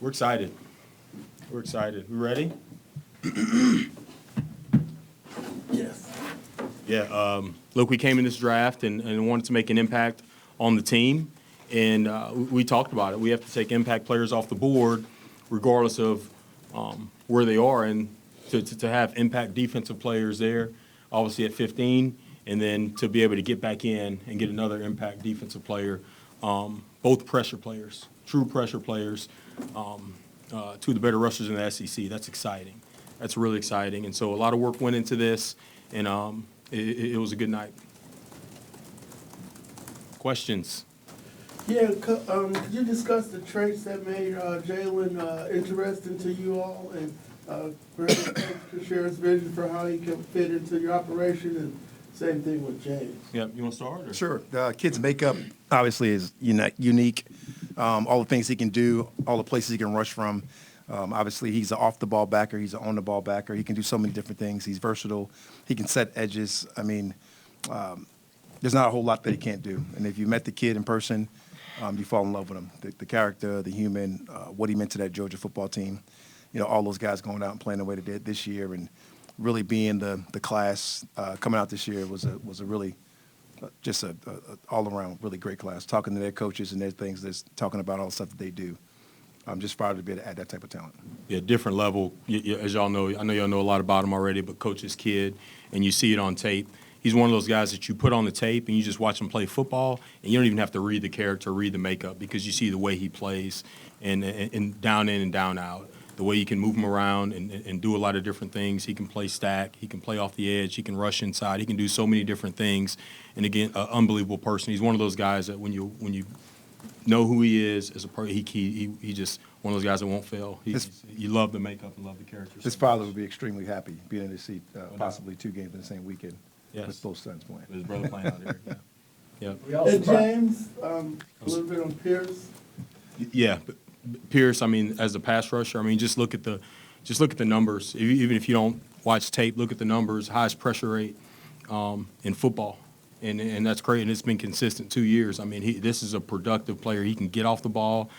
We're excited. We're excited. We ready? Yes. Yeah. Look, we came in this draft and wanted to make an impact on the team, and we talked about it. We have to take impact players off the board, regardless of where they are, and to have impact defensive players there, obviously at 15, and then to be able to get back in and get another impact defensive player, both pressure players, true pressure players, two of the better rushers in the SEC. That's exciting. That's really exciting. And so a lot of work went into this, and it was a good night. Questions? Yeah, could you discuss the traits that made Jalon interesting to you all, and perhaps could share his vision for how he can fit into your operation, and same thing with James? Yep. You want to start? Or? Sure. The kid's makeup obviously is unique. All the things he can do, all the places he can rush from. Obviously, he's an off-the-ball backer. He's an on-the-ball backer. He can do so many different things. He's versatile. He can set edges. I mean, there's not a whole lot that he can't do. And if you met the kid in person, you fall in love with him. The character, the human, what he meant to that Georgia football team. You know, all those guys going out and playing the way they did this year, and really being the class coming out this year was a really just a all-around really great class. Talking to their coaches and their things, just talking about all the stuff that they do. I'm just proud to be able to add that type of talent. Yeah, different level. As y'all know, I know y'all know a lot about him already, but Coach's kid, and you see it on tape. He's one of those guys that you put on the tape and you just watch him play football, and you don't even have to read the character, read the makeup, because you see the way he plays and down in and down out. The way you can move him around and do a lot of different things. He can play stack. He can play off the edge. He can rush inside. He can do so many different things. And again, an unbelievable person. He's one of those guys that when you know who he is as a person, he just one of those guys that won't fail. You love the makeup and love the character. His father would be extremely happy being in his seat, possibly 2 games in the same weekend with both sons playing. His brother playing out there. Yeah. And James, a little bit on Pearce. Yeah. Pearce, I mean, as a pass rusher, I mean, just look at the numbers. Even if you don't watch tape, look at the numbers. Highest pressure rate in football, and that's great. And it's been consistent 2 years. I mean, this is a productive player. He can get off the ball.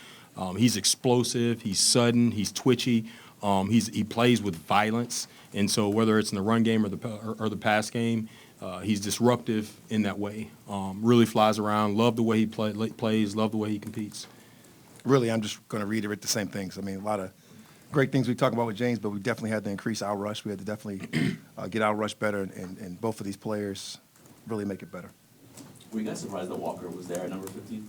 He's explosive. He's sudden. He's twitchy. He plays with violence. And so whether it's in the run game or the pass game, he's disruptive in that way. Really flies around. Love the way he plays. Love the way he competes. Really, I'm just going to reiterate the same things. I mean, a lot of great things we talk about with James, but we definitely had to increase our rush. We had to definitely get our rush better, and both of these players really make it better. Were you guys surprised that Walker was there at number 15?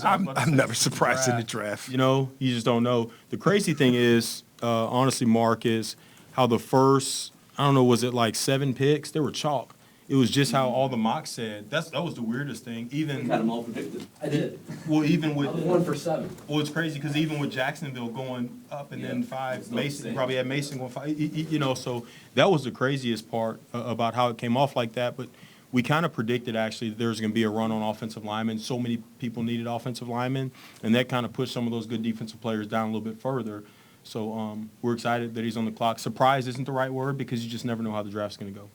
I'm never surprised in the draft. You know, you just don't know. The crazy thing is, honestly, Mark, is how the first, I don't know, was it like 7 picks? They were chalk. It was just how all the mocks said. That was the weirdest thing. Even You had them all predicted. I did. well, even with I was 1 for 7. well, it's crazy because even with Jacksonville going up and then 5, it's not the Mason same. probably had Mason going 5. You know, so that was the craziest part about how it came off like that. But we kind of predicted actually that there was going to be a run on offensive linemen. So many people needed offensive linemen, and that kind of pushed some of those good defensive players down a little bit further. So we're excited that he's on the clock. Surprise isn't the right word because you just never know how the draft's going to go.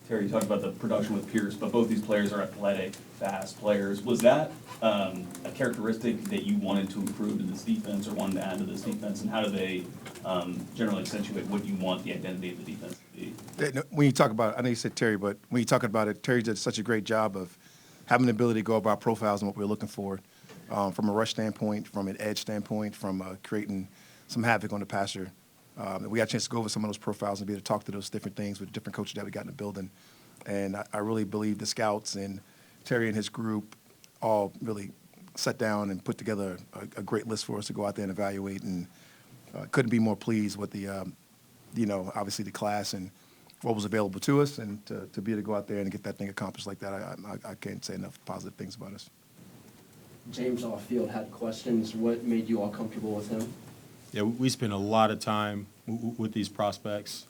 Terry, you talked about the production with Pearce, but both these players are athletic, fast players. Was that a characteristic that you wanted to improve in this defense or wanted to add to this defense? And how do they generally accentuate what you want the identity of the defense to be? When you talk about it, I know you said Terry, but when you talk about it, Terry did such a great job of having the ability to go about profiles and what we're looking for from a rush standpoint, from an edge standpoint, from creating some havoc on the passer. We got a chance to go over some of those profiles and be able to talk to those different things with different coaches that we got in the building. And I really believe the scouts and Terry and his group all really sat down and put together a great list for us to go out there and evaluate. And couldn't be more pleased with the, obviously the class and what was available to us. And to be able to go out there and get that thing accomplished like that, I can't say enough positive things about us. James off field had questions. What made you all comfortable with him? Yeah, we spend a lot of time with these prospects.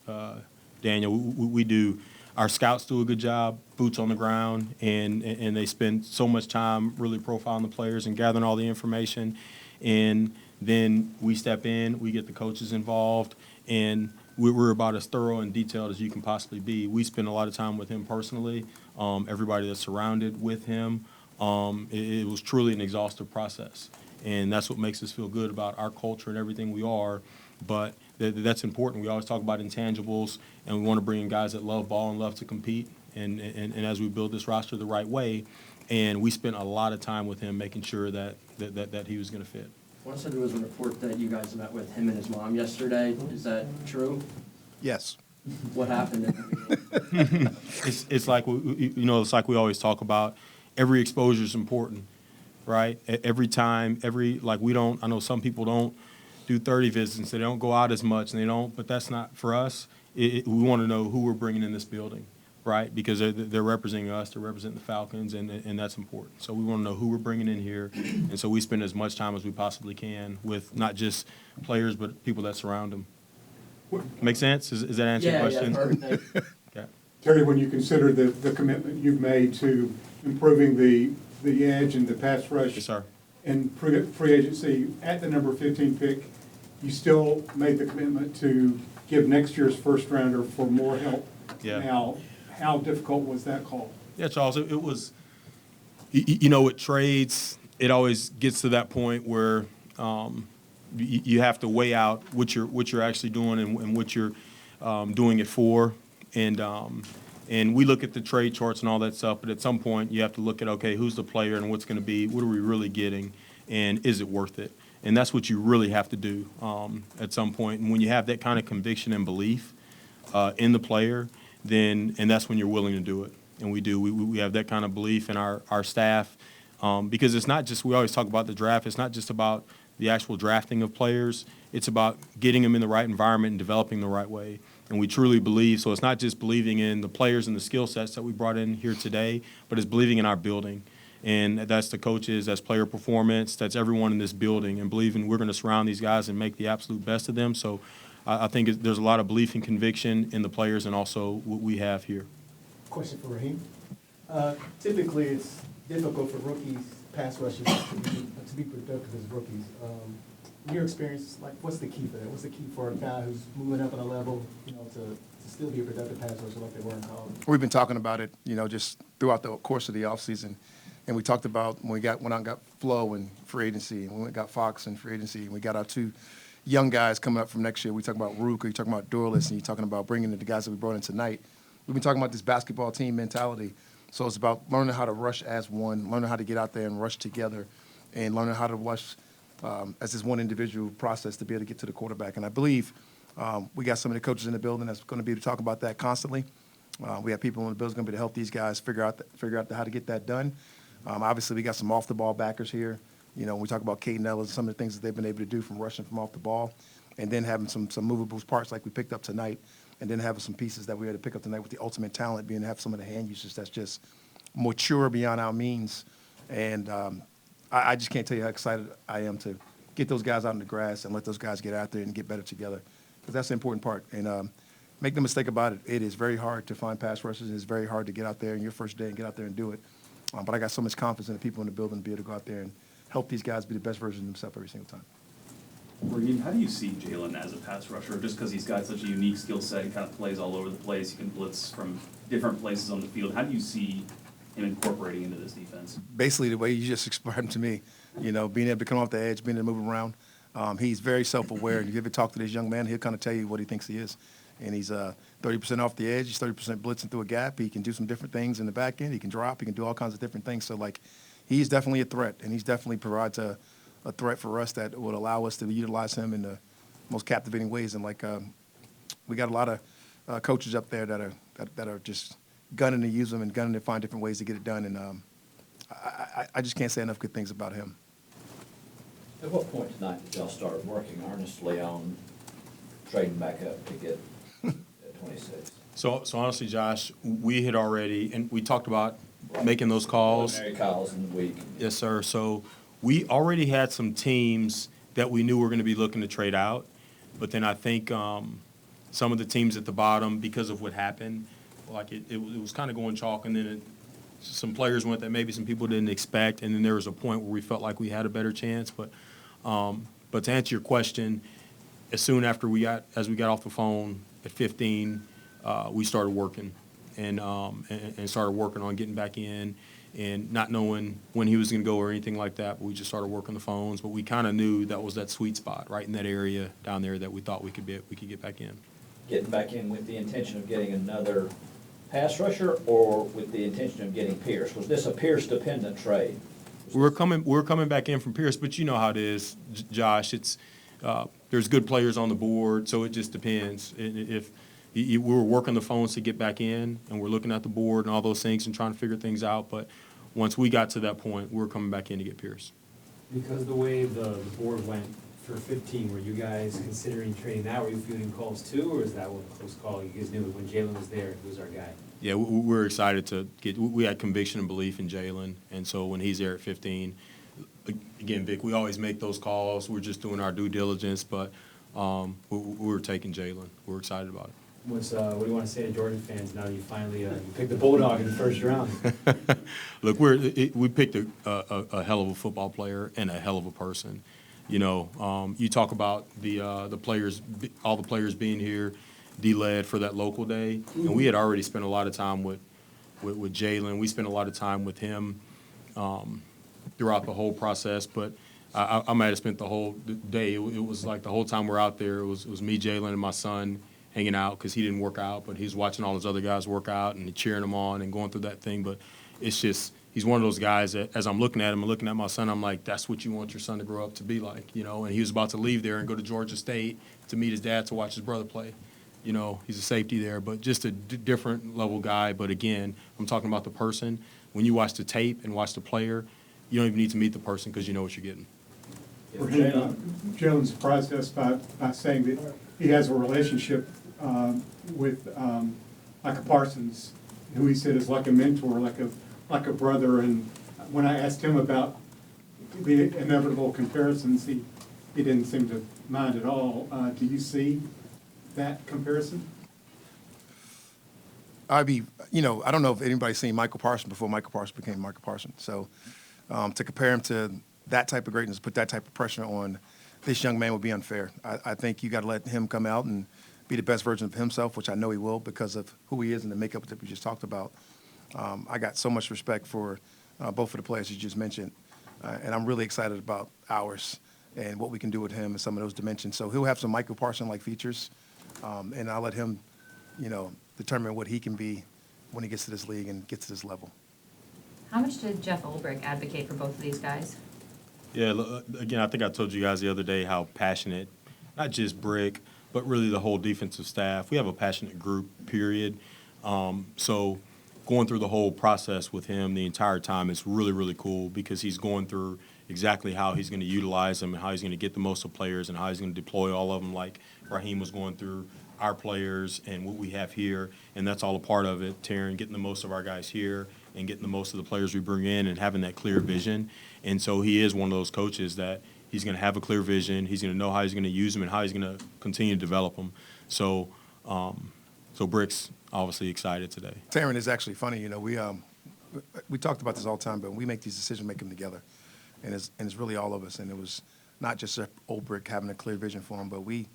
Daniel, we do. Our scouts do a good job, boots on the ground, and they spend so much time really profiling the players and gathering all the information. And then we step in, we get the coaches involved, and we're about as thorough and detailed as you can possibly be. We spend a lot of time with him personally, everybody that's surrounded with him. It was truly an exhaustive process. and that's what makes us feel good about our culture and everything we are. But that's important. We always talk about intangibles, and we want to bring in guys that love ball and love to compete. And as we build this roster the right way, and we spent a lot of time with him making sure that he was going to fit. One said there was a report that you guys met with him and his mom yesterday. Is that true? Yes. What happened at the meeting? It's like it's like we always talk about. Every exposure is important, right? Every time, we don't. I know some people don't do 30 visits. They don't go out as much, and they don't. But that's not for us. We want to know who we're bringing in this building, right? Because they're representing us. They're representing the Falcons, and that's important. So we want to know who we're bringing in here, and so we spend as much time as we possibly can with not just players, but people that surround them. Make sense? Does that answer your question? Yeah, perfect. Okay. Terry, when you consider the commitment you've made to improving the edge and the pass rush Yes, sir. and free agency at the number 15 pick, you still made the commitment to give next year's first rounder for more help. Yeah. Now, how difficult was that call? Yeah, Charles, it was, with trades, it always gets to that point where you have to weigh out what you're actually doing and what you're doing it for. And we look at the trade charts and all that stuff, but at some point you have to look at, okay, who's the player and what's going to be, what are we really getting, and is it worth it? And that's what you really have to do at some point. And when you have that kind of conviction and belief in the player, and that's when you're willing to do it. And we do. We have that kind of belief in our staff because it's not just, we always talk about the draft, it's not just about the actual drafting of players. It's about getting them in the right environment and developing the right way. And we truly believe, so it's not just believing in the players and the skill sets that we brought in here today, but it's believing in our building. And that's the coaches, that's player performance, that's everyone in this building, and believing we're going to surround these guys and make the absolute best of them. So I think there's a lot of belief and conviction in the players and also what we have here. Question for Raheem. Typically, it's difficult for rookies, pass rushers, to be productive as rookies. In your experience, what's the key for that? What's the key for a guy who's moving up on a level, to still be a productive pass rusher like they were in college? We've been talking about it, just throughout the course of the offseason. And we talked about when went out and got Flo in free agency, and we went and got Fox in free agency, and we got our two young guys coming up from next year. We talking about Rook, you're talking about Dorless, and you're talking about bringing in the guys that we brought in tonight. We've been talking about this basketball team mentality. So it's about learning how to rush as one, learning how to get out there and rush together, and learning how to rush as this one individual process to be able to get to the quarterback. And I believe we got some of the coaches in the building that's going to be able to talk about that constantly. We have people in the building going to be able to help these guys figure out how to get that done. Obviously, we got some off-the-ball backers here. When we talk about Caden Ellis, some of the things that they've been able to do from rushing from off the ball, and then having some movable parts like we picked up tonight, and then having some pieces that we had to pick up tonight with the ultimate talent being to have some of the hand usage that's just mature beyond our means. And I just can't tell you how excited I am to get those guys out in the grass and let those guys get out there and get better together, because that's the important part. And make no mistake about it, it is very hard to find pass rushers. It's very hard to get out there in your first day and get out there and do it. But I got so much confidence in the people in the building to be able to go out there and help these guys be the best version of themselves every single time. Raheem, how do you see Jalon as a pass rusher? Just because he's got such a unique skill set, he kind of plays all over the place, he can blitz from different places on the field. How do you see him incorporating into this defense? Basically, the way you just explained him to me, being able to come off the edge, being able to move around. He's very self-aware. And if you ever talk to this young man, he'll kind of tell you what he thinks he is. And he's 30% off the edge. He's 30% blitzing through a gap. He can do some different things in the back end. He can drop. He can do all kinds of different things. So, he's definitely a threat, and he's definitely provides a threat for us that would allow us to utilize him in the most captivating ways. And, we got a lot of coaches up there that are just gunning to use him and gunning to find different ways to get it done. And I just can't say enough good things about him. At what point tonight did y'all start working earnestly on trading back up to get at 26? So honestly, Josh, we had already, and we talked about making those calls. Preliminary calls in the week. Yes, sir. So we already had some teams that we knew were going to be looking to trade out. But then I think some of the teams at the bottom, because of what happened, it was kind of going chalk, and then some players went that maybe some people didn't expect, and then there was a point where we felt like we had a better chance. But to answer your question, as soon after as we got off the phone at 15, we started working and started working on getting back in and not knowing when he was going to go or anything like that. But we just started working the phones. But we kind of knew that was that sweet spot right in that area down there that we thought we could get back in. Getting back in with the intention of getting another pass rusher or with the intention of getting Pearce? Was this a Pearce-dependent trade? We're coming back in from Pearce, but you know how it is, Josh. It's there's good players on the board, so it just depends. If we were working the phones to get back in, and we're looking at the board and all those things and trying to figure things out, but once we got to that point, we were coming back in to get Pearce. Because the way the board went for 15, were you guys considering trading that? Were you fielding calls too, or is that one a close call? You guys knew when Jalon was there, he was our guy. Yeah, we're excited to get. We had conviction and belief in Jalon, and so when he's there at 15, again, Vic, we always make those calls. We're just doing our due diligence, but we're taking Jalon. We're excited about it. What do you want to say to Jordan fans now that you finally you picked the Bulldog in the first round? Look, we picked a hell of a football player and a hell of a person. You know, you talk about the players, all the players being here, D-led for that local day, and we had already spent a lot of time with Jalon. We spent a lot of time with him throughout the whole process, but I might have spent the whole day. It was like the whole time we're out there, it was me, Jalon, and my son hanging out because he didn't work out, but he's watching all those other guys work out and cheering them on and going through that thing. But it's just, he's one of those guys that as I'm looking at him and looking at my son, I'm like, that's what you want your son to grow up to be like, you know. And he was about to leave there and go to Georgia State to meet his dad to watch his brother play. You know, he's a safety there, but just a different level guy. But again, I'm talking about the person. When you watch the tape and watch the player, you don't even need to meet the person because you know what you're getting. Jalon surprised us by saying that he has a relationship with Micah Parsons, who he said is like a mentor, like a brother. And when I asked him about the inevitable comparisons, he didn't seem to mind at all. Do you see that comparison? I don't know if anybody's seen Michael Parsons before Michael Parsons became Michael Parsons. So to compare him to that type of greatness, put that type of pressure on this young man would be unfair. I think you got to let him come out and be the best version of himself, which I know he will because of who he is and the makeup that we just talked about. I got so much respect for both of the players you just mentioned, and I'm really excited about ours and what we can do with him and some of those dimensions. So he'll have some Michael Parsons-like features, and I'll let him, determine what he can be when he gets to this league and gets to this level. How much did Jeff Ulbrich advocate for both of these guys? Yeah, again, I think I told you guys the other day how passionate, not just Brick, but really the whole defensive staff. We have a passionate group, period. So going through the whole process with him the entire time is really, really cool because he's going through exactly how he's going to utilize them and how he's going to get the most of players and how he's going to deploy all of them like Raheem was going through our players and what we have here. And that's all a part of it, Taryn, getting the most of our guys here and getting the most of the players we bring in and having that clear vision. And so he is one of those coaches that he's going to have a clear vision. He's going to know how he's going to use them and how he's going to continue to develop them. So, Brick's obviously excited today. Taryn is actually funny. We talked about this all the time, but when we make these decisions, make them together, and it's really all of us. And it was not just old Brick having a clear vision for him, but we,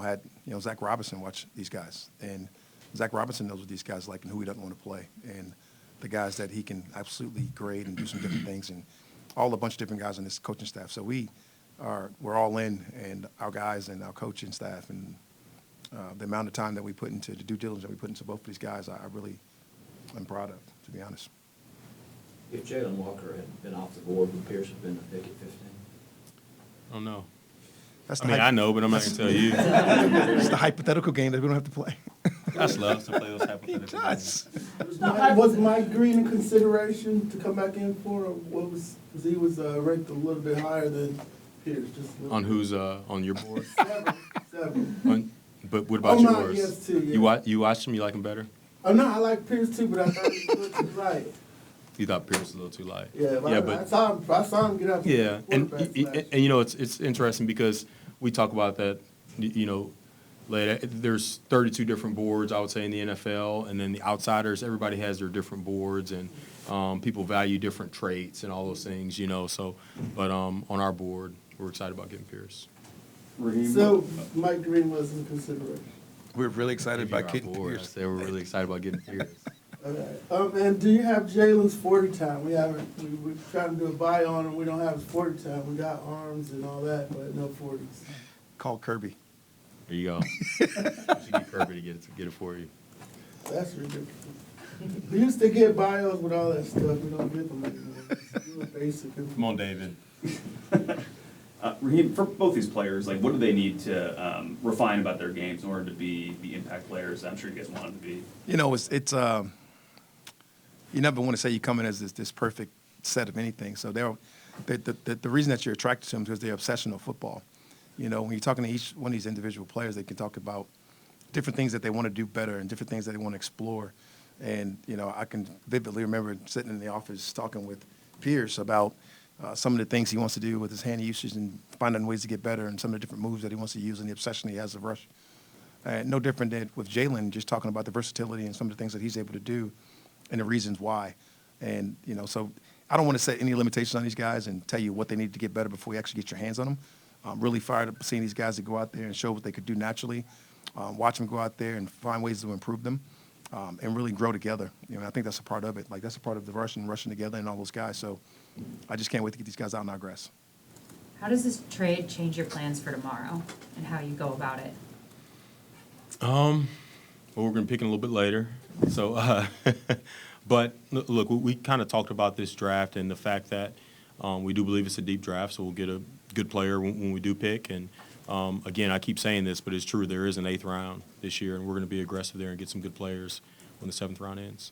had Zach Robinson watch these guys, and Zach Robinson knows what these guys like and who he doesn't want to play, and the guys that he can absolutely grade and do some different things, and all a bunch of different guys on this coaching staff. So we're all in, and our guys and our coaching staff, and the amount of time that we put into the due diligence that we put into both of these guys, I really am proud of, to be honest. If Jalon Walker had been off the board, would Pearce have been a pick at 15? I don't know. That's I know, but I'm not going to tell you. It's the hypothetical game that we don't have to play. Josh loves to play those hypothetical games. Was Mike Green in consideration to come back in for, or what was he ranked a little bit higher than Pearce? On who's on your board? Seven. But what about mine, yours? yes, too, yeah. You watched him? You like him better? Oh, no, I like Pearce too, but I thought he was a little too light. You thought Pearce was a little too light. Yeah, but I saw him get up. yeah, and it's interesting because we talk about that, later. There's 32 different boards, I would say, in the NFL, and then the outsiders. Everybody has their different boards, and people value different traits and all those things, So, but on our board, we're excited about getting Pearce. So Mike Green was in consideration. We're really excited about Our getting board, I Pearce. say we're really excited about getting Pearce. Okay. And do you have Jalen's 40 time? We're trying to do a buy on him. We don't have his 40 time. We got arms and all that, but no 40s. Call Kirby. There you go. You should get Kirby to get it for you. That's ridiculous. We used to get bios with all that stuff. We don't get them anymore. It's real basic. Come on, David. Raheem, for both these players, like, what do they need to refine about their games in order to be the impact players I'm sure you guys want them to be? You know, it's you never want to say you come in as this perfect set of anything. So the reason that you're attracted to them is because they're obsessional football. You know, when you're talking to each one of these individual players, they can talk about different things that they want to do better and different things that they want to explore. And, you know, I can vividly remember sitting in the office talking with Pearce about some of the things he wants to do with his hand usage and finding ways to get better and some of the different moves that he wants to use and the obsession he has of rush. No different than with Jalon, just talking about the versatility and some of the things that he's able to do and the reasons why. And, you know, so I don't want to set any limitations on these guys and tell you what they need to get better before you actually get your hands on them. I'm really fired up seeing these guys that go out there and show what they could do naturally, watch them go out there and find ways to improve them, and really grow together. You know, I think that's a part of it. Like, that's a part of the rushing together and all those guys. So I just can't wait to get these guys out in our grass. How does this trade change your plans for tomorrow and how you go about it? Well, we're going to pick it a little bit later. So, but look, we kind of talked about this draft and the fact that we do believe it's a deep draft, so we'll get a good player when we do pick. And again, I keep saying this, but it's true. There is an 8th round this year, and we're going to be aggressive there and get some good players when the 7th round ends.